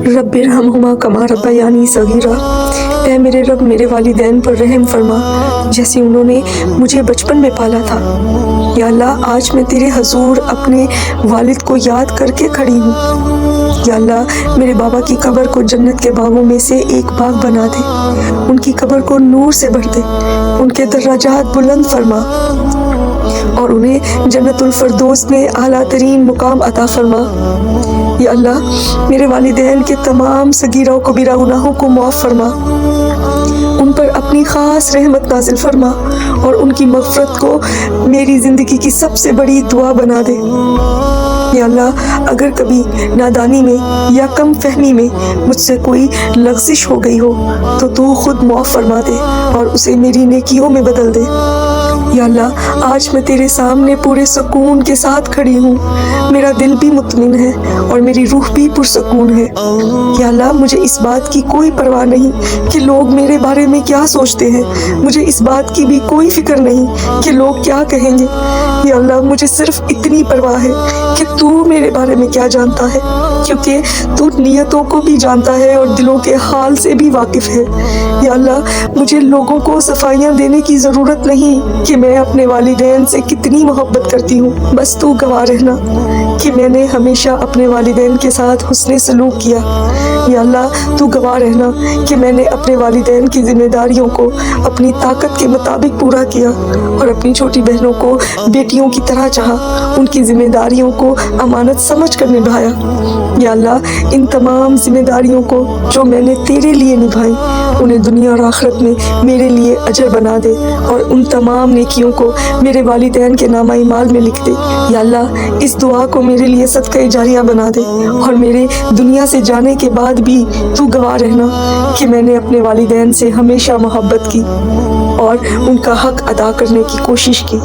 Rabbi इरहमहुमा कमा रब्बयानी सगीरा। ऐ मेरे रब, मेरे वालिदैन पर रहम फरमा जैसे उन्होंने मुझे बचपन में पाला था। या अल्लाह, आज मैं तेरे हजूर अपने वालिद को याद करके खड़ी हूँ। या अल्लाह, मेरे बाबा की कब्र को जन्नत के बागों में से एक बाग बना दे, उनकी कब्र को नूर से भर दे, उनके दर्जात बुलंद फरमा और उन्हें जन्नतुल फिरदौस में आला तरीन मुकाम अता फरमा। या अल्लाह, मेरे वालिदैन के तमाम सगीरा व कबीरा गुनाहों को माफ़ फरमा, उन पर अपनी ख़ास रहमत नाज़िल फरमा और उनकी मग़फ़िरत को मेरी ज़िंदगी की सबसे बड़ी दुआ बना दे। या अल्लाह, अगर कभी नादानी में या कम फहमी में मुझसे कोई लग़ज़िश हो गई हो तो तू खुद माफ़ फरमा दे और उसे मेरी नेकियों में बदल दे। या अल्लाह, आज मैं तेरे सामने पूरे सुकून के साथ खड़ी हूँ, मेरा दिल भी मुतमिन है और मेरी रूह भी पुरसकून है। या अल्लाह, मुझे इस बात की कोई परवाह नहीं कि लोग मेरे बारे में क्या सोचते हैं, मुझे इस बात की भी कोई फिक्र नहीं कि लोग क्या कहेंगे। या अल्लाह, मुझे सिर्फ इतनी परवाह है कि तू मेरे बारे में क्या जानता है, क्योंकि तू नियतों को भी जानता है और दिलों के हाल से भी वाकिफ़ है। या अल्लाह, मुझे लोगों को सफाइयाँ देने की ज़रूरत नहीं कि मैं अपने वालिदैन से कितनी मोहब्बत करती हूँ, बस तू गवाह रहना कि मैंने हमेशा अपने वालिदैन के साथ हुस्ने सलूक किया। या अल्लाह, तू गवाह रहना कि मैंने अपने वालिदैन की जिम्मेदारियों को अपनी ताकत के मुताबिक पूरा किया और अपनी छोटी बहनों को बेटियों की तरह चाहा, उनकी जिम्मेदारियों को अमानत समझ कर निभाया। या अल्लाह, इन तमाम जिम्मेदारियों को जो मैंने तेरे लिए निभाई, उन्हें दुनिया और आखिरत में मेरे लिए अजर बना दे और उन तमाम नेकियों को मेरे वालिदैन के नामा माल में लिख दे। या अल्लाह, इस दुआ को मेरे लिए सदका जारिया बना दे और मेरे दुनिया से जाने के बाद भी तू गवाह रहना कि मैंने अपने वालिदैन से हमेशा मोहब्बत की और उनका हक अदा करने की कोशिश की।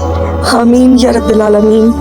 आमीन या रब्बिल आलमीन।